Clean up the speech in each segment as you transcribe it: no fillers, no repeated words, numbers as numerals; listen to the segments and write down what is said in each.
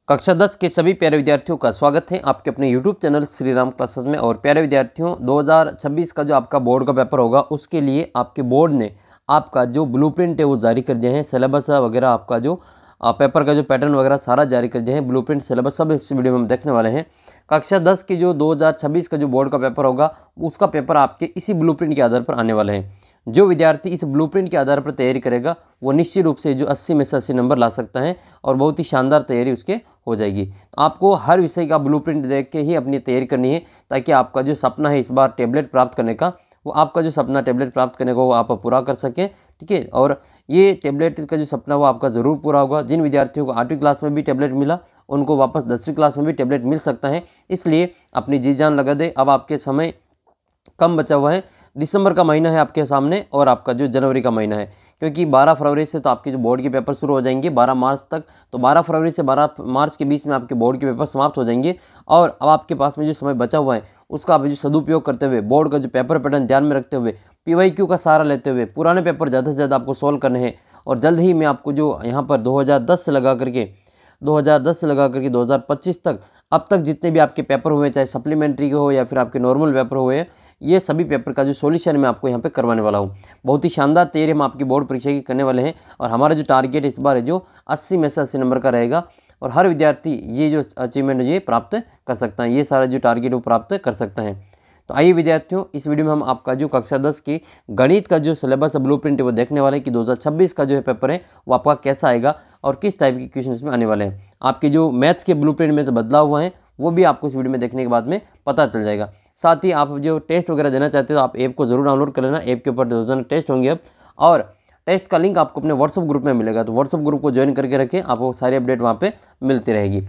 कक्षा 10 के सभी प्यारे विद्यार्थियों का स्वागत है आपके अपने YouTube channel Shri Ram classes में। और प्यारे विद्यार्थियों 2026 का जो आपका बोर्ड का पेपर होगा उसके लिए आपके बोर्ड ने आपका जो ब्लूप्रिंट है वो जारी कर दिया है। सिलेबस वगैरह आपका जो पेपर का जो पैटर्न वगैरह सारा जारी कर दिया है। ब्लूप्रिंट सिलेबस सब इस वीडियो में हम देखने वाले हैं। कक्षा 10 की जो 2026 का जो बोर्ड का पेपर होगा उसका पेपर आपके इसी ब्लूप्रिंट के आधार पर आने वाले हैं। जो विद्यार्थी इस ब्लूप्रिंट के आधार पर तैयारी करेगा वो निश्चित रूप से जो 80 में से 80 नंबर ला सकता है और बहुत ही शानदार तैयारी उसके हो जाएगी। आपको हर विषय का ब्लूप्रिंट देख के ही अपनी तैयारी करनी है ताकि आपका जो सपना है इस बार टैबलेट प्राप्त करने का, वो आपका जो सपना टैबलेट प्राप्त करने को वो आप पूरा कर सकें। ठीक है, और ये टैबलेट का जो सपना वो आपका ज़रूर पूरा होगा। जिन विद्यार्थियों को 8वीं क्लास में भी टैबलेट मिला उनको वापस 10वीं क्लास में भी टैबलेट मिल सकता है। इसलिए अपनी जी जान लगा दे। अब आपके समय कम बचा हुआ है। दिसंबर का महीना है आपके सामने और आपका जो जनवरी का महीना है, क्योंकि 12 फरवरी से तो आपके जो बोर्ड के पेपर शुरू हो जाएंगे 12 मार्च तक। तो 12 फरवरी से 12 मार्च के बीच में आपके बोर्ड के पेपर समाप्त हो जाएंगे। और अब आपके पास में जो समय बचा हुआ है उसका आप जो सदुपयोग करते हुए बोर्ड का जो पेपर पैटर्न ध्यान में रखते हुए PYQ का सहारा लेते हुए पुराने पेपर ज़्यादा से ज़्यादा आपको सॉल्व करने हैं। और जल्द ही मैं आपको जो यहाँ पर 2010 से लगा करके 2025 तक अब तक जितने भी आपके पेपर हुए, चाहे सप्लीमेंट्री के हो या फिर आपके नॉर्मल पेपर हुए, ये सभी पेपर का जो सॉल्यूशन मैं आपको यहाँ पे करवाने वाला हूँ। बहुत ही शानदार तैयारी हम आपकी बोर्ड परीक्षा की करने वाले हैं। और हमारा जो टारगेट इस बार है जो 80 में से 80 नंबर का रहेगा और हर विद्यार्थी ये जो अचीवमेंट ये प्राप्त कर सकता है, ये सारा जो टारगेट वो प्राप्त कर सकता है। तो आइए विद्यार्थियों, इस वीडियो में हम आपका जो कक्षा 10 की गणित का जो सिलेबस ब्लूप्रिंट है वो देखने वाले हैं कि 2026 का जो है पेपर है वो आपका कैसा आएगा और किस टाइप के क्वेश्चन इसमें आने वाले हैं। आपके जो मैथ्स के ब्लूप्रिंट में जो बदलाव हुआ है वो भी आपको इस वीडियो में देखने के बाद में पता चल जाएगा। साथ ही आप जो टेस्ट वगैरह देना चाहते हो आप ऐप को ज़रूर डाउनलोड कर लेना। ऐप के ऊपर रोजाना टेस्ट होंगे अब, और टेस्ट का लिंक आपको अपने व्हाट्सअप ग्रुप में मिलेगा। तो व्हाट्सअप ग्रुप को ज्वाइन करके रखें, आपको सारी अपडेट वहाँ पे मिलती रहेगी।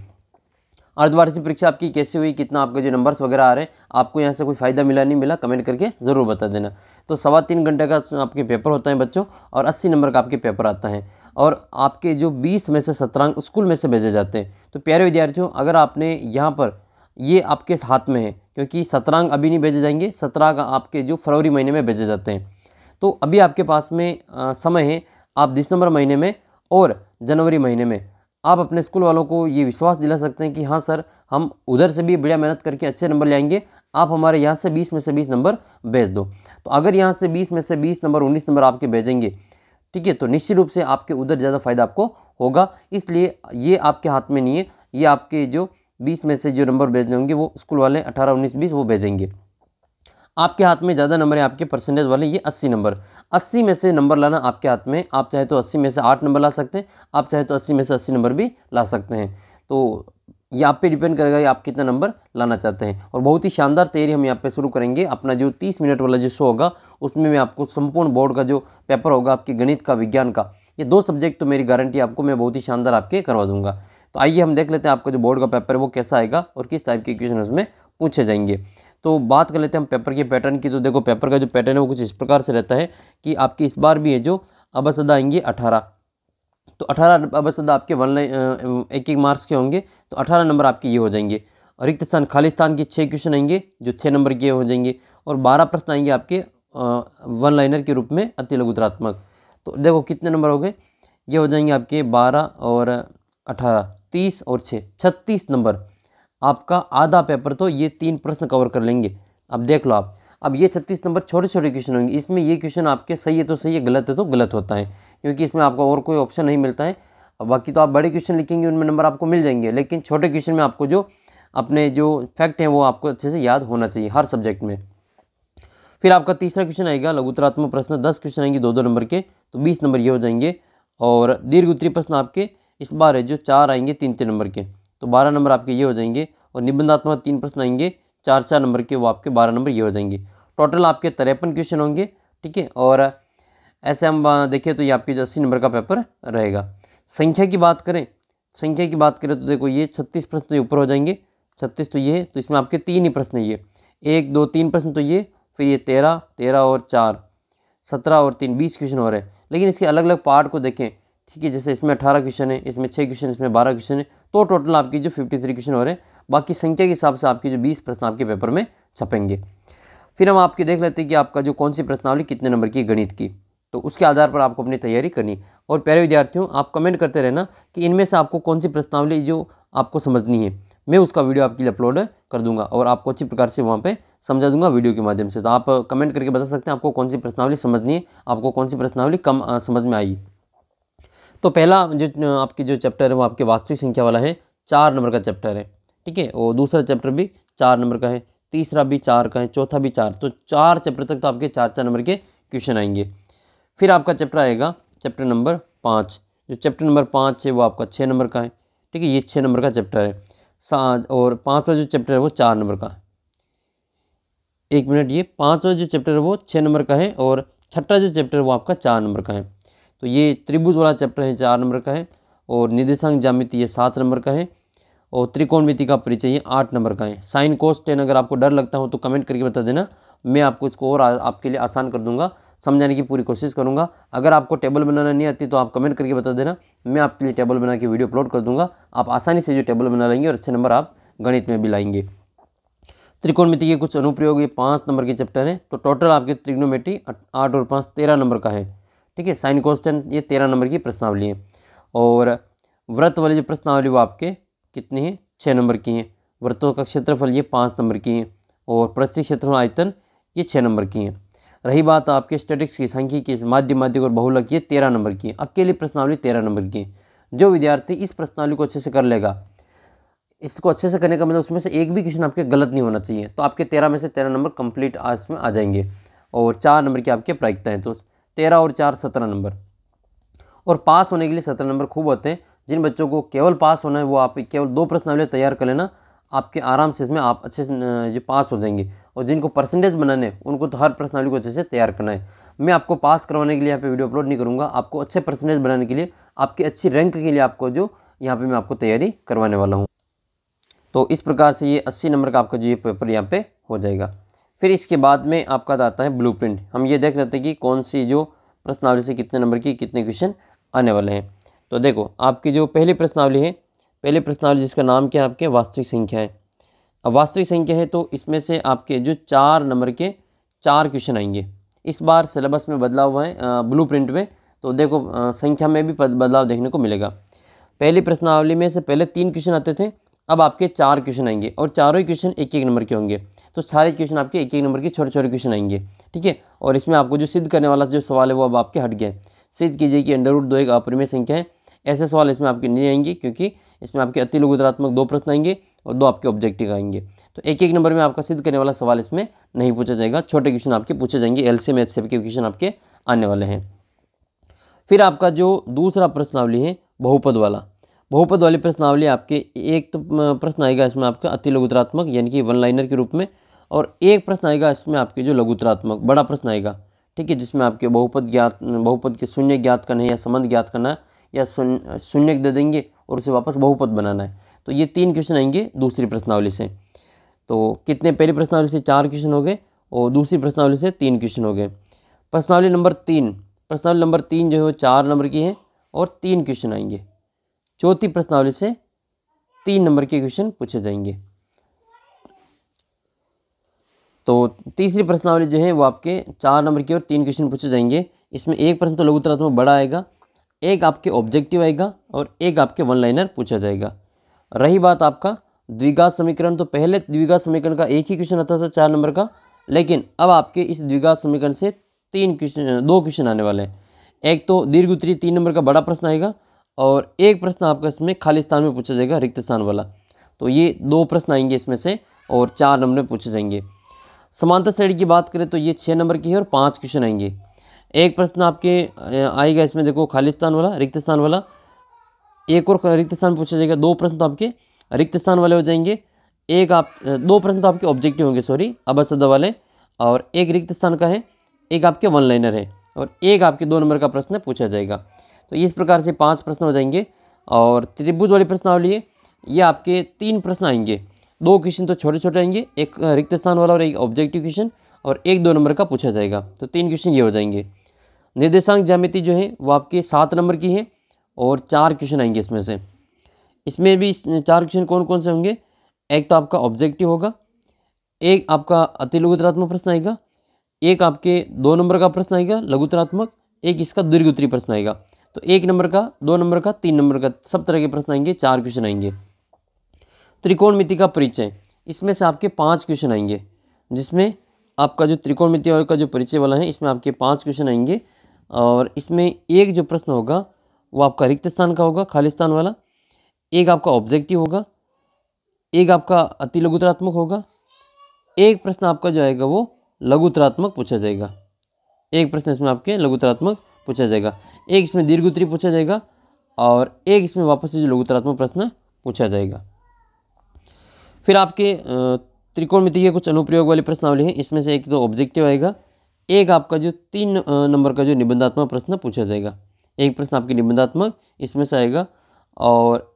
अर्धवार्षिक परीक्षा आपकी कैसी हुई, कितना आपके जो नंबर्स वगैरह आ रहे हैं, आपको यहाँ से कोई फ़ायदा मिला नहीं मिला, कमेंट करके ज़रूर बता देना। तो 3.25 घंटे का आपके पेपर होता है बच्चों और 80 नंबर का आपके पेपर आता है। और आपके जो 20 में से 17 अंक स्कूल में से भेजे जाते हैं। तो प्यारे विद्यार्थियों, अगर आपने यहाँ पर ये आपके हाथ में है, क्योंकि 17 अंक अभी नहीं भेजे जाएंगे, 17 अंक आपके जो फरवरी महीने में भेजे जाते हैं। तो अभी आपके पास में समय है। आप दिसंबर महीने में और जनवरी महीने में आप अपने स्कूल वालों को ये विश्वास दिला सकते हैं कि हाँ सर, हम उधर से भी बढ़िया मेहनत करके अच्छे नंबर ले आएंगे, आप हमारे यहाँ से 20 में से 20 नंबर भेज दो। तो अगर यहाँ से 20 में से 20 नंबर 19 नंबर आपके भेजेंगे, ठीक है, तो निश्चित रूप से आपके उधर ज़्यादा फायदा आपको होगा। इसलिए ये आपके हाथ में नहीं है, ये आपके जो 20 में से जो नंबर भेजने होंगे वो स्कूल वाले 18, 19, 20 वो भेजेंगे। आपके हाथ में ज़्यादा नंबर है आपके परसेंटेज वाले, ये 80 नंबर, 80 में से नंबर लाना आपके हाथ में। आप चाहे तो 80 में से 8 नंबर ला सकते हैं, आप चाहे तो 80 में से 80 नंबर भी ला सकते हैं। तो ये आप पे डिपेंड करेगा कि आप कितना नंबर लाना चाहते हैं। और बहुत ही शानदार तैयारी हम यहाँ पे शुरू करेंगे। अपना जो 30 मिनट वाला जो शो होगा उसमें मैं आपको संपूर्ण बोर्ड का जो पेपर होगा आपके गणित का, विज्ञान का, ये 2 सब्जेक्ट तो मेरी गारंटी आपको मैं बहुत ही शानदार आपके करवा दूंगा। तो आइए हम देख लेते हैं आपका जो बोर्ड का पेपर है वो कैसा आएगा और किस टाइप के क्वेश्चन उसमें पूछे जाएंगे। तो बात कर लेते हैं हम पेपर के पैटर्न की। तो देखो, पेपर का जो पैटर्न है वो कुछ इस प्रकार से रहता है कि आपकी इस बार भी है जो अबसद आएंगे 18। तो 18 अबसद आपके 1 लाइन 1 मार्क्स के होंगे, तो 18 नंबर आपके ये हो जाएंगे। और रिक्त स्थान खाली स्थान के 6 क्वेश्चन आएंगे जो 6 नंबर के हो जाएंगे। और 12 प्रश्न आएंगे आपके 1 लाइनर के रूप में अति लघुतरात्मक। तो देखो कितने नंबर हो गए, ये हो जाएंगे आपके 12 और 18, 30 और 6, 36 नंबर। आपका आधा पेपर तो ये 3 प्रश्न कवर कर लेंगे। अब देख लो आप, अब ये 36 नंबर छोटे छोटे क्वेश्चन होंगे। इसमें ये क्वेश्चन आपके सही है तो सही है, गलत है तो गलत होता है, क्योंकि इसमें आपको और कोई ऑप्शन नहीं मिलता है। बाकी तो आप बड़े क्वेश्चन लिखेंगे उनमें नंबर आपको मिल जाएंगे, लेकिन छोटे क्वेश्चन में आपको जो अपने जो फैक्ट हैं वो आपको अच्छे से याद होना चाहिए हर सब्जेक्ट में। फिर आपका तीसरा क्वेश्चन आएगा लघुतरात्मक प्रश्न, 10 क्वेश्चन आएंगे 2-2 नंबर के, तो 20 नंबर ये हो जाएंगे। और दीर्घ उत्तरीय प्रश्न आपके इस बार है जो 4 आएंगे 3-3 नंबर के, तो 12 नंबर आपके ये हो जाएंगे। और निबंधात्मक 3 प्रश्न आएंगे 4-4 नंबर के, वो आपके 12 नंबर ये हो जाएंगे। टोटल आपके 53 क्वेश्चन होंगे, ठीक है। और ऐसे हम देखें तो ये आपके 80 नंबर का पेपर रहेगा। संख्या की बात करें तो देखो ये 36 प्रश्न तो ये ऊपर हो जाएंगे, 36 तो ये है, तो इसमें आपके 3 ही प्रश्न है, ये 1, 2, 3 प्रश्न तो ये, फिर ये 13 और 4 17 और 3 20 क्वेश्चन हो रहे हैं। लेकिन इसके अलग अलग पार्ट को देखें, ठीक है, जैसे इसमें 18 क्वेश्चन है, इसमें 6 क्वेश्चन, इसमें 12 क्वेश्चन है, तो टोटल आपकी जो 53 क्वेश्चन हो रहे हैं। बाकी संख्या के हिसाब से आपके जो 20 प्रश्न आपके पेपर में छपेंगे। फिर हम आपके देख लेते हैं कि आपका जो कौन सी प्रश्नावली कितने नंबर की गणित की, तो उसके आधार पर आपको अपनी तैयारी करनी। और प्यारे विद्यार्थियों, आप कमेंट करते रहना कि इनमें से आपको कौन सी प्रश्नावली जो आपको समझनी है, मैं उसका वीडियो आपके लिए अपलोड कर दूंगा और आपको अच्छी प्रकार से वहाँ पे समझा दूंगा वीडियो के माध्यम से। तो आप कमेंट करके बता सकते हैं आपको कौन सी प्रश्नावली समझनी है, आपको कौन सी प्रश्नावली कम समझ में आई। तो पहला जो आपकी जो चैप्टर है वो आपके वास्तविक संख्या वाला है, 4 नंबर का चैप्टर है, ठीक है। और दूसरा चैप्टर भी 4 नंबर का है, तीसरा भी 4 का है, चौथा भी 4। तो 4 चैप्टर तक तो आपके 4-4 नंबर के क्वेश्चन आएंगे। फिर आपका चैप्टर आएगा चैप्टर नंबर 5। जो चैप्टर नंबर 5 है वो आपका 6 नंबर का है, ठीक है। ये 6 नंबर का चैप्टर है। और 5वां जो चैप्टर है वो 4 नंबर का। एक मिनट, ये 5वां जो चैप्टर है वो 6 नंबर का है और छठा जो चैप्टर है वो आपका 4 नंबर का है। तो ये त्रिभुज वाला चैप्टर है 4 नंबर का है और निर्देशांक ज्यामिति ये 7 नंबर का है और त्रिकोणमिति का परिचय ये 8 नंबर का है। साइन कोस टेन अगर आपको डर लगता हो तो कमेंट करके बता देना, मैं आपको इसको और आपके लिए आसान कर दूंगा, समझाने की पूरी कोशिश करूंगा। अगर आपको टेबल बनाना नहीं आती तो आप कमेंट करके बता देना, मैं आपके लिए टेबल बना के वीडियो अपलोड कर दूंगा। आप आसानी से जो टेबल बना लेंगे और अच्छे नंबर आप गणित में भी लाएंगे। त्रिकोणमिति के कुछ अनुप्रयोग ये 5 नंबर के चैप्टर हैं। तो टोटल आपके त्रिकोणमिति 8 और 5 13 नंबर का है, ठीक है। साइन कोस टेन ये 13 नंबर की प्रश्नावली है और वृत्त वाली जो प्रश्नावली वो आपके कितनी है, 6 नंबर की हैं। वृत्तों का क्षेत्रफल ये 5 नंबर की हैं और पृथ्वी क्षेत्रफल आयतन ये 6 नंबर की हैं। रही बात आपके स्टैटिक्स की, सांख्यिकी की, माध्यमिक और बहुलक ये 13 नंबर की है। अकेली प्रश्नावली 13 नंबर की है। जो विद्यार्थी इस प्रश्नावली को अच्छे से कर लेगा, इसको अच्छे से करने का मतलब उसमें से एक भी क्वेश्चन आपके गलत नहीं होना चाहिए, तो आपके 13 में से 13 नंबर कंप्लीट इसमें आ जाएंगे। और 4 नंबर की आपके प्रायिकता है, तो 13 और 4 17 नंबर। और पास होने के लिए 17 नंबर खूब होते हैं। जिन बच्चों को केवल पास होना है वो आप केवल 2 प्रश्नावली तैयार कर लेना, आपके आराम से इसमें आप अच्छे से जो पास हो जाएंगे। और जिनको परसेंटेज बनाने हैं उनको तो हर प्रश्नावली को अच्छे से तैयार करना है। मैं आपको पास करवाने के लिए यहाँ पे वीडियो अपलोड नहीं करूँगा, आपको अच्छे परसेंटेज बनाने के लिए, आपकी अच्छी रैंक के लिए आपको जो यहाँ पे मैं आपको तैयारी करवाने वाला हूँ। तो इस प्रकार से ये 80 नंबर का आपका जो ये पेपर यहाँ पे हो जाएगा। फिर इसके बाद में आपका आता है ब्लूप्रिंट। हम ये देख लेते हैं कि कौन सी जो प्रश्नावली से कितने नंबर की कितने क्वेश्चन आने वाले हैं। तो देखो आपकी जो पहली प्रश्नावली है, पहली प्रश्नावली जिसका नाम क्या है आपके वास्तविक संख्या है। अब वास्तविक संख्या है तो इसमें से आपके जो 4 नंबर के 4 क्वेश्चन आएंगे। इस बार सिलेबस में बदलाव हुआ है ब्लूप्रिंट में, तो देखो संख्या में भी बदलाव देखने को मिलेगा। पहली प्रश्नावली में से पहले 3 क्वेश्चन आते थे, अब आपके 4 क्वेश्चन आएंगे और चारों ही क्वेश्चन 1-1 नंबर के होंगे। तो सारे क्वेश्चन आपके 1-1 नंबर के छोटे छोटे क्वेश्चन आएंगे, ठीक है। और इसमें आपको जो सिद्ध करने वाला जो सवाल है वो अब आपके हट गए। सिद्ध कीजिए कि √2 एक अपरिमेय संख्या है, ऐसे सवाल इसमें आपके नहीं आएंगे क्योंकि इसमें आपके अति लघुत्तरात्मक 2 प्रश्न आएंगे और 2 आपके ऑब्जेक्टिव आएंगे। तो 1-1 नंबर में आपका सिद्ध करने वाला सवाल इसमें नहीं पूछा जाएगा, छोटे क्वेश्चन आपके पूछे जाएंगे। एलसीएम एचसीएफ के क्वेश्चन आपके आने वाले हैं। फिर आपका जो दूसरा प्रश्नावली है बहुपद वाला, बहुपद वाली प्रश्नावली आपके एक तो प्रश्न आएगा इसमें आपका अति लघुत्तरात्मक यानी कि 1 लाइनर के रूप में, और एक प्रश्न आएगा इसमें आपके जो लघुत्तरात्मक बड़ा प्रश्न आएगा, ठीक है, जिसमें आपके बहुपद के शून्य ज्ञात करना है या संबंध ज्ञात करना है या शून्य दे देंगे और उसे वापस बहुपद बनाना है। तो ये 3 क्वेश्चन आएंगे दूसरी प्रश्नावली से। तो कितने, पहली प्रश्नावली से 4 क्वेश्चन हो गए और दूसरी प्रश्नावली से 3 क्वेश्चन हो गए। प्रश्नावली नंबर 3 जो है वो 4 नंबर की है और 3 क्वेश्चन आएंगे। चौथी प्रश्नावली से 3 नंबर के क्वेश्चन पूछे जाएंगे। तो तीसरी प्रश्नावली जो है वो आपके 4 नंबर की और 3 क्वेश्चन पूछे जाएंगे। इसमें एक प्रश्न तो लघुत्तरात्मक बड़ा आएगा, एक आपके ऑब्जेक्टिव आएगा और एक आपके 1 लाइनर पूछा जाएगा। रही बात आपका द्विघात समीकरण, तो पहले द्विघात समीकरण का एक ही क्वेश्चन आता था 4 नंबर का, लेकिन अब आपके इस द्विघात समीकरण से 2 क्वेश्चन आने वाले हैं। एक तो दीर्घ-उत्तरीय 3 नंबर का बड़ा प्रश्न आएगा और एक प्रश्न आपका इसमें खाली स्थान में पूछा जाएगा, रिक्त स्थान वाला। तो ये 2 प्रश्न आएंगे इसमें से और 4 नंबर में पूछे जाएंगे। समांतर श्रेणी की बात करें तो ये 6 नंबर की है और 5 क्वेश्चन आएंगे। एक प्रश्न आपके आएगा इसमें देखो खाली स्थान वाला, रिक्त स्थान वाला, एक और रिक्त स्थान पूछा जाएगा। 2 प्रश्न तो आपके रिक्त स्थान वाले हो जाएंगे, 2 प्रश्न तो आपके ऑब्जेक्टिव होंगे, अबसद वाले, और एक रिक्त स्थान का है, एक आपके 1 लाइनर है और एक आपके 2 नंबर का प्रश्न पूछा जाएगा। तो इस प्रकार से 5 प्रश्न हो जाएंगे। और त्रिभुज वाली प्रश्नावली है, ये आपके 3 प्रश्न आएंगे, 2 क्वेश्चन तो छोटे छोटे आएंगे, एक रिक्त स्थान वाला और एक ऑब्जेक्टिव क्वेश्चन, और एक 2 नंबर का पूछा जाएगा। तो 3 क्वेश्चन ये हो जाएंगे। निर्देशांक ज्यामिति जो है वो आपके 7 नंबर की है और 4 क्वेश्चन आएंगे इसमें से। इसमें भी 4 क्वेश्चन कौन कौन से होंगे, एक तो आपका ऑब्जेक्टिव होगा, एक आपका अति लघुत्तरात्मक प्रश्न आएगा, एक आपके 2 नंबर का प्रश्न आएगा लघुत्तरात्मक, एक इसका दीर्घ-उत्तरीय प्रश्न आएगा। तो 1 नंबर का, 2 नंबर का, 3 नंबर का, सब तरह के प्रश्न आएंगे, 4 क्वेश्चन आएंगे। त्रिकोणमिति का परिचय, इसमें से आपके 5 क्वेश्चन आएंगे, जिसमें आपका जो त्रिकोणमिति का जो परिचय वाला है इसमें आपके 5 क्वेश्चन आएंगे। और इसमें एक जो प्रश्न होगा वो आपका रिक्त स्थान का होगा, खाली स्थान वाला, एक आपका ऑब्जेक्टिव होगा, एक आपका अति लघुतरात्मक होगा, एक प्रश्न आपका जो आएगा वो लघुतरात्मक पूछा जाएगा, एक प्रश्न इसमें आपके लघुतरात्मक पूछा जाएगा, एक इसमें दीर्घ उत्तरीय पूछा जाएगा और एक इसमें वापस से जो लघुतरात्मक प्रश्न पूछा जाएगा। फिर आपके त्रिकोणमिति के कुछ अनुप्रयोग वाले प्रश्नावली हैं, इसमें से एक तो ऑब्जेक्टिव आएगा, एक आपका जो 3 नंबर का जो निबंधात्मक प्रश्न पूछा जाएगा, एक प्रश्न आपकी निबंधात्मक इसमें से आएगा और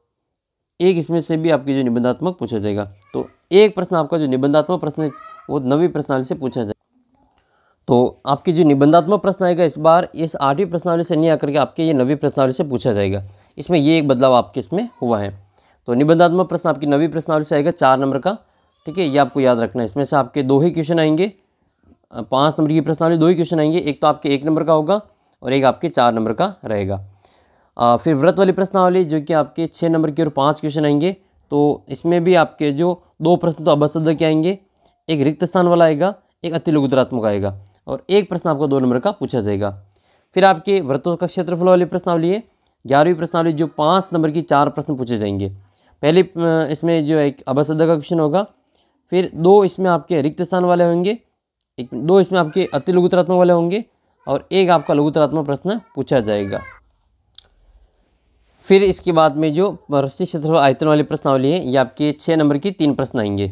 एक इसमें से भी आपकी जो निबंधात्मक पूछा जाएगा। तो एक प्रश्न आपका जो निबंधात्मक प्रश्न है वो 9वीं प्रश्नावली से पूछा जाएगा। तो आपकी जो निबंधात्मक प्रश्न आएगा इस बार इस 8वीं प्रश्नावली से नहीं आकर के आपके ये 9वीं प्रश्नावली से पूछा जाएगा। इसमें ये एक बदलाव आपके इसमें हुआ है। तो निबंधात्मक प्रश्न आपकी 9वीं प्रश्नावली से आएगा 4 नंबर का, ठीक है, ये आपको याद रखना है। इसमें से आपके 2 ही क्वेश्चन आएंगे, 5 नंबर की प्रश्नावली 2 ही क्वेश्चन आएंगे, एक तो आपके 1 नंबर का होगा और एक आपके 4 नंबर का रहेगा। फिर व्रत वाली प्रश्नावली जो कि आपके 6 नंबर की और 5 क्वेश्चन आएंगे। तो इसमें भी आपके जो 2 प्रश्न तो अबशब्द के आएंगे, एक रिक्त स्थान वाला आएगा, एक अति लघुतरात्मक आएगा और एक प्रश्न आपको 2 नंबर का पूछा जाएगा। फिर आपके व्रतों का क्षेत्रफल वाली प्रश्नावली है 11वीं प्रश्नावली, जो 5 नंबर की 4 प्रश्न पूछे जाएंगे। पहले इसमें जो एक अबशब्द का क्वेश्चन होगा, फिर 2 इसमें आपके रिक्त स्थान वाले होंगे, 2 इसमें आपके अति लघुतरात्मक वाले होंगे और एक आपका लघुतरात्मक प्रश्न पूछा जाएगा। फिर इसके बाद में जो वृत्तीय क्षेत्रफल आयतन वाली प्रश्नावली है ये आपके 6 नंबर की 3 प्रश्न आएंगे।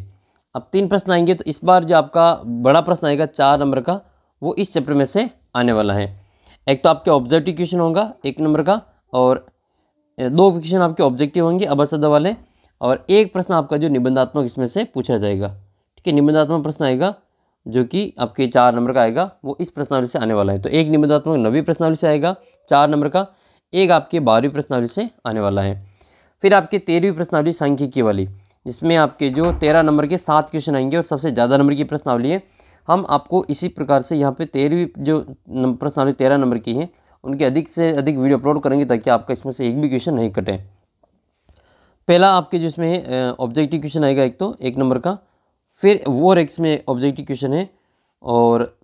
अब 3 प्रश्न आएंगे तो इस बार जो आपका बड़ा प्रश्न आएगा 4 नंबर का वो इस चैप्टर में से आने वाला है। एक तो आपके ऑब्जेक्टिव क्वेश्चन होगा 1 नंबर का और 2 क्वेश्चन आपके ऑब्जेक्टिव होंगे अबशब्द वाले और एक प्रश्न आपका जो निबंधात्मक इसमें से पूछा जाएगा, ठीक है। निबंधात्मक प्रश्न आएगा जो कि आपके 4 नंबर का आएगा, वो इस प्रश्नावली से आने वाला है। तो एक निबंधात्मक 9वीं प्रश्नावली से आएगा 4 नंबर का, एक आपके 12वीं प्रश्नावली से आने वाला है। फिर आपके 13वीं प्रश्नावली सांख्यिकी वाली, जिसमें आपके जो 13 नंबर के 7 क्वेश्चन आएंगे और सबसे ज़्यादा नंबर की प्रश्नावली है। हम आपको इसी प्रकार से यहाँ पे 13वीं जो प्रश्नावली 13 नंबर की है उनके अधिक से अधिक वीडियो अपलोड करेंगे ताकि आपका इसमें से एक भी क्वेश्चन नहीं कटे। पहला आपके जो इसमें ऑब्जेक्टिव क्वेश्चन आएगा एक तो 1 नंबर का, फिर वो रेक्स में ऑब्जेक्टिव क्वेश्चन है और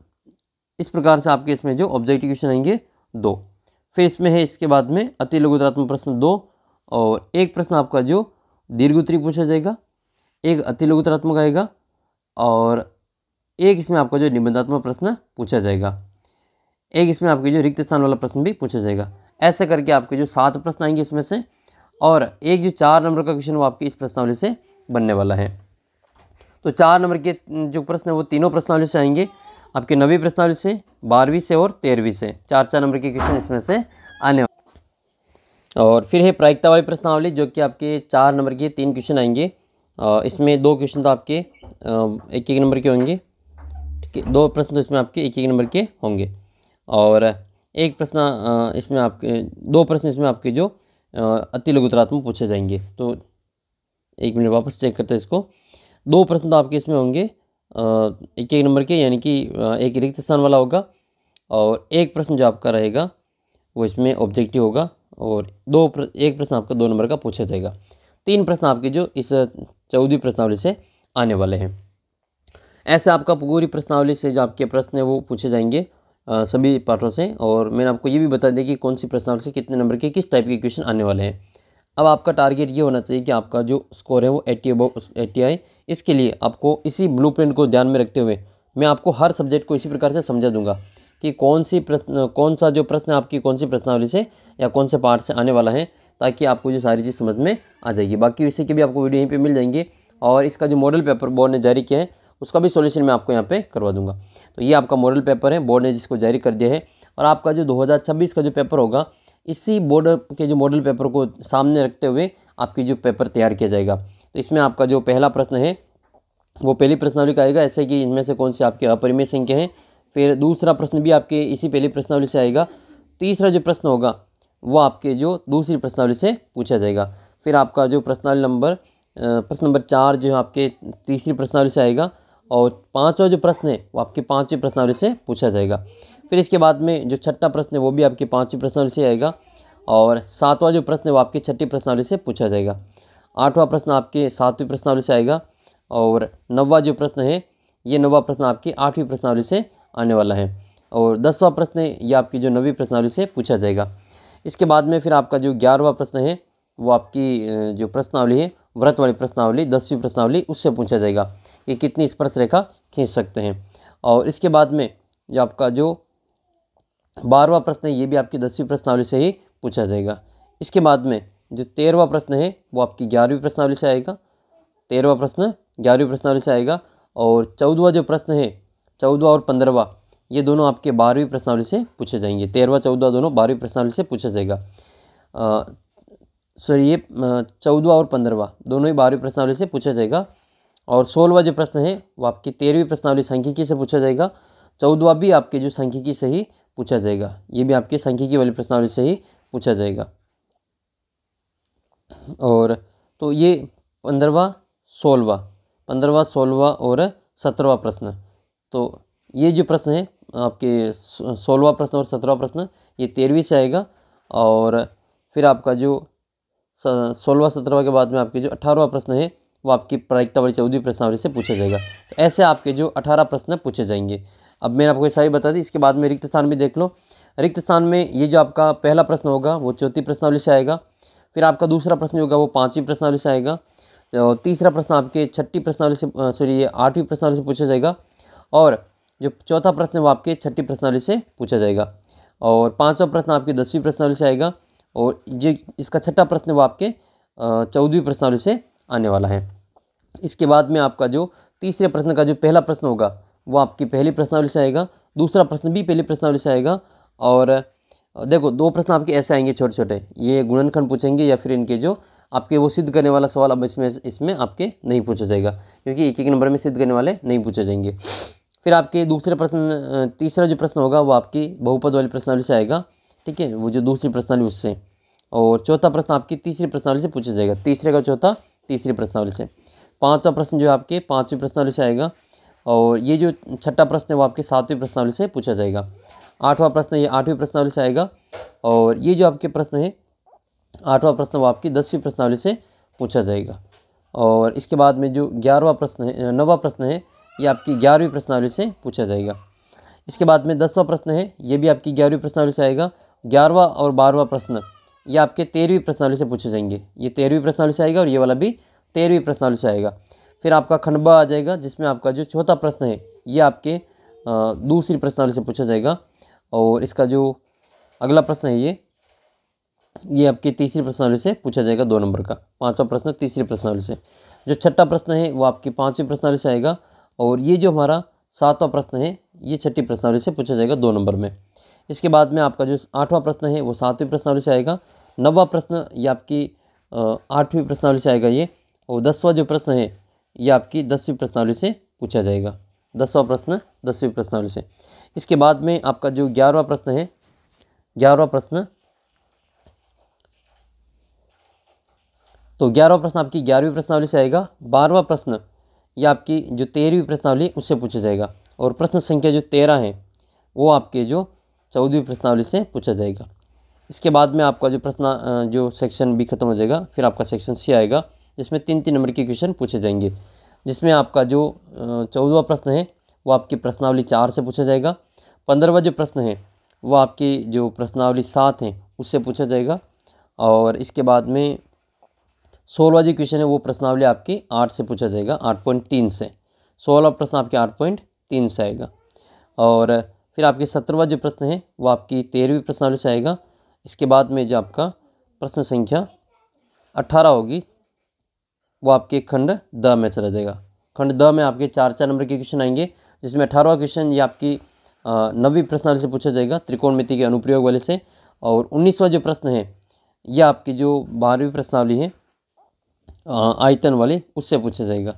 इस प्रकार से आपके इसमें जो ऑब्जेक्टिव क्वेश्चन आएंगे 2। फिर इसमें है इसके बाद में अति लघुतरात्मक प्रश्न 2 और एक प्रश्न आपका जो दीर्घ उत्तरीय पूछा जाएगा, एक अति लघुतरात्मक आएगा और एक इसमें आपका जो निबंधात्मक प्रश्न पूछा जाएगा, एक इसमें आपके जो रिक्त स्थान वाला प्रश्न भी पूछा जाएगा। ऐसे करके आपके जो 7 प्रश्न आएंगे इसमें से और एक जो 4 नंबर का क्वेश्चन वो आपकी इस प्रश्नावली से बनने वाला है। तो 4 नंबर के जो प्रश्न है वो तीनों प्रश्नावली से आएंगे, आपके 9वीं प्रश्नावली से, 12वीं से और 13वीं से, 4 नंबर के क्वेश्चन इसमें से आने वाले। और फिर है प्रायिकता वाली प्रश्नावली जो कि आपके 4 नंबर के 3 क्वेश्चन आएंगे। इसमें 2 क्वेश्चन तो आपके 1-1 नंबर के होंगे, ठीक है। 2 प्रश्न तो इसमें आपके 1-1 नंबर के होंगे और एक प्रश्न इसमें आपके 2 प्रश्न इसमें आपके जो अति लघुतरात्मक पूछे जाएंगे। तो 1 मिनट वापस चेक करते हैं इसको। 2 प्रश्न तो आपके इसमें होंगे 1-1 नंबर के, यानी कि एक रिक्त स्थान वाला होगा और एक प्रश्न जो आपका रहेगा वो इसमें ऑब्जेक्टिव होगा और एक प्रश्न आपका 2 नंबर का पूछा जाएगा। 3 प्रश्न आपके जो इस 14वीं प्रश्नावली से आने वाले हैं। ऐसे आपका पूरी प्रश्नावली से जो आपके प्रश्न है वो पूछे जाएंगे सभी पार्टों से। और मैंने आपको ये भी बता दिया कि कौन सी प्रश्नावली से कितने नंबर के किस टाइप के क्वेश्चन आने वाले हैं। अब आपका टारगेट ये होना चाहिए कि आपका जो स्कोर है वो 80 आए। इसके लिए आपको इसी ब्लूप्रिंट को ध्यान में रखते हुए मैं आपको हर सब्जेक्ट को इसी प्रकार से समझा दूंगा कि कौन सा जो प्रश्न आपकी कौन सी प्रश्नावली से या कौन से पार्ट से आने वाला है, ताकि आपको जो सारी चीज़ समझ में आ जाएगी। बाकी विषय के भी आपको वीडियो यहीं पे मिल जाएंगे और इसका जो मॉडल पेपर बोर्ड ने जारी किया है उसका भी सॉल्यूशन मैं आपको यहाँ पे करवा दूंगा। तो ये आपका मॉडल पेपर है, बोर्ड ने जिसको जारी कर दिया है और आपका जो 2026 का जो पेपर होगा इसी बोर्ड के जो मॉडल पेपर को सामने रखते हुए आपकी जो पेपर तैयार किया जाएगा। तो इसमें आपका जो पहला प्रश्न है वो पहली प्रश्नावली का आएगा, ऐसे कि इनमें से कौन से आपके अपरिमेय संख्या हैं। फिर दूसरा प्रश्न भी आपके इसी पहली प्रश्नावली से आएगा। तीसरा जो प्रश्न होगा वो आपके जो दूसरी प्रश्नावली से पूछा जाएगा। फिर आपका जो प्रश्न नंबर 4 जो आपके तीसरी प्रश्नावली से आएगा और 5वां जो प्रश्न है वो आपके 5वीं प्रश्नावली से पूछा जाएगा। फिर इसके बाद में जो 6ठा प्रश्न है वो भी आपके 5वीं प्रश्नावली से आएगा और 7वां जो प्रश्न है वो आपके 6ठी प्रश्नावली से पूछा जाएगा। 8वां प्रश्न आपके 7वीं प्रश्नावली से आएगा और 9वां जो प्रश्न है ये 9वां प्रश्न आपकी 8वीं प्रश्नावली से आने वाला है और 10वां प्रश्न है ये आपकी जो 9वीं प्रश्नावली से पूछा जाएगा। इसके बाद में फिर आपका जो 11वां प्रश्न है वो आपकी जो प्रश्नावली है व्रत वाली प्रश्नावली 10वीं प्रश्नावली उससे पूछा जाएगा कि कितनी स्पर्श रेखा खींच सकते हैं। और इसके बाद में जो आपका जो 12वां प्रश्न है ये भी आपकी 10वीं प्रश्नावली से ही पूछा जाएगा। इसके बाद में जो 13वां प्रश्न है वो आपकी 11वीं प्रश्नावली से आएगा। 13वां प्रश्न 11वीं प्रश्नावली से आएगा और 14वां जो प्रश्न है 14वां और 15वां ये दोनों आपके 12वीं प्रश्नावली से पूछे जाएंगे। 13वां 14वां दोनों 12वीं प्रश्नावली से पूछा जाएगा। सॉरी ये 14वां और 15वां दोनों ही 12वीं प्रश्नावली से पूछा जाएगा। और 16वां जो प्रश्न है वो आपकी 13वीं प्रश्नावली सांख्यिकी से पूछा जाएगा। 14वां भी आपके जो सांख्यिकी से ही पूछा जाएगा, ये भी आपके सांख्यिकी वाली प्रश्नावली से ही पूछा जाएगा। और तो ये 15वां 16वां और 17वां प्रश्न, तो ये जो प्रश्न है आपके 16वां प्रश्न और 17वां प्रश्न ये 13वीं से आएगा। और फिर आपका जो 16वां 17वां के बाद में आपके जो 18वां प्रश्न है वो आपकी प्रायिकता वाली 14वीं प्रश्नावली से पूछा जाएगा। तो ऐसे आपके जो 18 प्रश्न पूछे जाएंगे। अब मैंने आपको ये सारी बता दी। इसके बाद में रिक्त स्थान भी देख लो। रिक्त स्थान में ये जो आपका पहला प्रश्न होगा वो 4वीं प्रश्नावली से आएगा। फिर आपका दूसरा प्रश्न होगा वो 5वीं प्रश्नावली से आएगा। तो तीसरा प्रश्न आपके 6वीं प्रश्नावली से सॉरी ये 8वीं प्रश्नावली से पूछा जाएगा। और जो चौथा प्रश्न है वो आपके 6वीं प्रश्नावली से पूछा जाएगा। और 5वां प्रश्न आपके 10वीं प्रश्नावली से आएगा। और ये इसका 6ठा प्रश्न है वो आपके 14वीं प्रश्नावली से आने वाला है। इसके बाद में आपका जो तीसरे प्रश्न का जो पहला प्रश्न होगा वो आपकी पहली प्रश्नावली से आएगा। दूसरा प्रश्न भी पहली प्रश्नावली से आएगा। और देखो 2 प्रश्न आपके ऐसे आएंगे छोटे छोटे, ये गुणनखंड पूछेंगे या फिर इनके जो आपके वो सिद्ध करने वाला सवाल अब इसमें आपके नहीं पूछा जाएगा, क्योंकि एक नंबर में सिद्ध करने वाले नहीं पूछे जाएंगे। फिर आपके दूसरे प्रश्न तीसरा जो प्रश्न होगा वो आपकी बहुपद वाली प्रश्नावली से आएगा, ठीक है, वो जो दूसरी प्रश्नावली उससे। और चौथा प्रश्न आपकी तीसरी प्रश्नावली से पूछा जाएगा, तीसरे का चौथा तीसरी प्रश्नावली से। 5वां प्रश्न जो है आपके 5वीं प्रश्नावली से आएगा। और ये जो 6ठा प्रश्न है वो आपके 7वीं प्रश्नावली से पूछा जाएगा। 8वां प्रश्न ये 8वीं प्रश्नावली से आएगा। और ये जो आपके प्रश्न है 8वां प्रश्न वो आपकी 10वीं प्रश्नावली से पूछा जाएगा। और इसके बाद में जो 11वां प्रश्न है 9वां प्रश्न है ये आपकी 11वीं प्रश्नावली से पूछा जाएगा। इसके बाद में 10वां प्रश्न है ये भी आपकी 11वीं प्रश्नावली से आएगा। 11वां और 12वां प्रश्न ये आपके 13वीं प्रश्नावली से पूछे जाएंगे, ये 13वीं प्रश्नावली से आएगा और ये वाला भी 13वीं प्रश्नावली से आएगा। फिर आपका खंडवा आ जाएगा जिसमें आपका जो चौथा प्रश्न है ये आपके दूसरी प्रश्नावली से पूछा जाएगा। और इसका जो अगला प्रश्न है ये आपकी तीसरी प्रश्नावली से पूछा जाएगा 2 नंबर का। 5वां प्रश्न तीसरी प्रश्नावली से। जो 6ठा प्रश्न है वो आपकी 5वीं प्रश्नावली से आएगा। और ये जो हमारा 7वां प्रश्न है ये 6ठी प्रश्नावली से पूछा जाएगा 2 नंबर में। इसके बाद में आपका जो 8वां प्रश्न है वो 7वीं प्रश्नावली से आएगा। 9वां प्रश्न ये आपकी 8वीं प्रश्नावली से आएगा ये। और 10वां जो प्रश्न है ये आपकी 10वीं प्रश्नावली से पूछा जाएगा। 10वां प्रश्न 10वीं प्रश्नावली से। इसके बाद में आपका जो 11वां प्रश्न है 11वां प्रश्न, तो 11वां प्रश्न आपकी 11वीं प्रश्नावली से आएगा। 12वां प्रश्न ये आपकी जो 13वीं प्रश्नावली उससे पूछा जाएगा। और प्रश्न संख्या जो 13 है वो आपके जो 14वीं प्रश्नावली से पूछा जाएगा। इसके बाद में आपका जो प्रश्न जो सेक्शन बी खत्म हो जाएगा। फिर आपका सेक्शन सी आएगा जिसमें 3-3 नंबर के क्वेश्चन पूछे जाएंगे। जिसमें आपका जो 14वां प्रश्न है वो आपकी प्रश्नावली 4 से पूछा जाएगा। 15वां जो प्रश्न है वो आपकी जो प्रश्नावली 7 है उससे पूछा जाएगा। और इसके बाद में 16वां जो क्वेश्चन है वो प्रश्नावली आपकी 8 से पूछा जाएगा, 8.3 से। 16वां प्रश्न आपके 8.3 से आएगा। और फिर आपके 17वां जो प्रश्न है वो आपकी 13वीं प्रश्नावली से आएगा। इसके बाद में जो आपका प्रश्न संख्या 18 होगी वो आपके खंड द में चला जाएगा। खंड द में आपके 4-4 नंबर के क्वेश्चन आएंगे, जिसमें 18वां क्वेश्चन ये आपकी 9वीं प्रश्नावली से पूछा जाएगा, त्रिकोणमिति के अनुप्रयोग वाले से। और 19वां जो प्रश्न है ये आपकी जो 12वीं प्रश्नावली है आयतन वाली उससे पूछा जाएगा।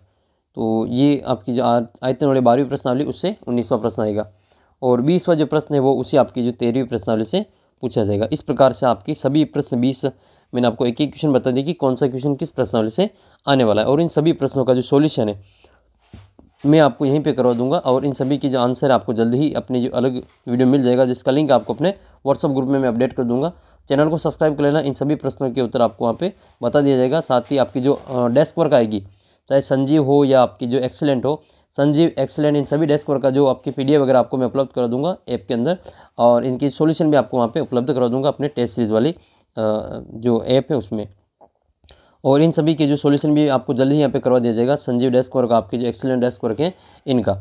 तो ये आपकी जो आयतन वाली 12वीं प्रश्नावली उससे 19वां प्रश्न आएगा। और 20वां जो प्रश्न है वो उसी आपकी जो 13वीं प्रश्नावली से पूछा जाएगा। इस प्रकार से आपकी सभी प्रश्न 20 मैंने आपको एक क्वेश्चन बता दिया कि कौन सा क्वेश्चन किस प्रश्नावली से आने वाला है। और इन सभी प्रश्नों का जो सॉल्यूशन है मैं आपको यहीं पे करवा दूंगा। और इन सभी की जो आंसर आपको जल्दी ही अपनी जो अलग वीडियो मिल जाएगा, जिसका लिंक आपको अपने व्हाट्सअप ग्रुप में मैं अपडेट कर दूंगा। चैनल को सब्सक्राइब कर लेना, इन सभी प्रश्नों के उत्तर आपको वहाँ पे बता दिया जाएगा। साथ ही आपकी जो डेस्क वर्क आएगी, चाहे संजीव हो या आपकी जो एक्सेलेंट हो, संजीव, एक्सेलेंट, इन सभी डेस्क वर्क का जो आपकी PDF वगैरह आपको मैं उपलब्ध करा दूंगा ऐप के अंदर, और इनकी सॉल्यूशन भी आपको वहाँ पे उपलब्ध करा दूंगा अपने टेस्ट सीरीज़ वाली जो ऐप है उसमें। और इन सभी के जो सॉल्यूशन भी आपको जल्दी ही यहाँ पे करवा दिया जाएगा, संजीव डेस्क वर्क, आपके जो एक्सेलेंट डेस्क वर्क है इनका,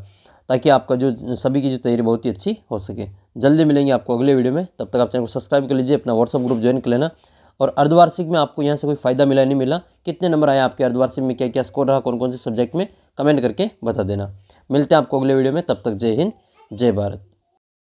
ताकि आपका जो सभी की जो तैयारी बहुत ही अच्छी हो सके। जल्दी मिलेंगे आपको अगले वीडियो में, तब तक आप चैनल को सब्सक्राइब कर लीजिए, अपना व्हाट्सअप ग्रुप ज्वाइन कर लेना। और अर्धवार्षिक में आपको यहाँ से कोई फ़ायदा मिला नहीं मिला, कितने नंबर आए आपके अर्धवार्षिक में, क्या क्या स्कोर रहा, कौन कौन से सब्जेक्ट में, कमेंट करके बता देना। मिलते हैं आपको अगले वीडियो में, तब तक जय हिंद, जय भारत।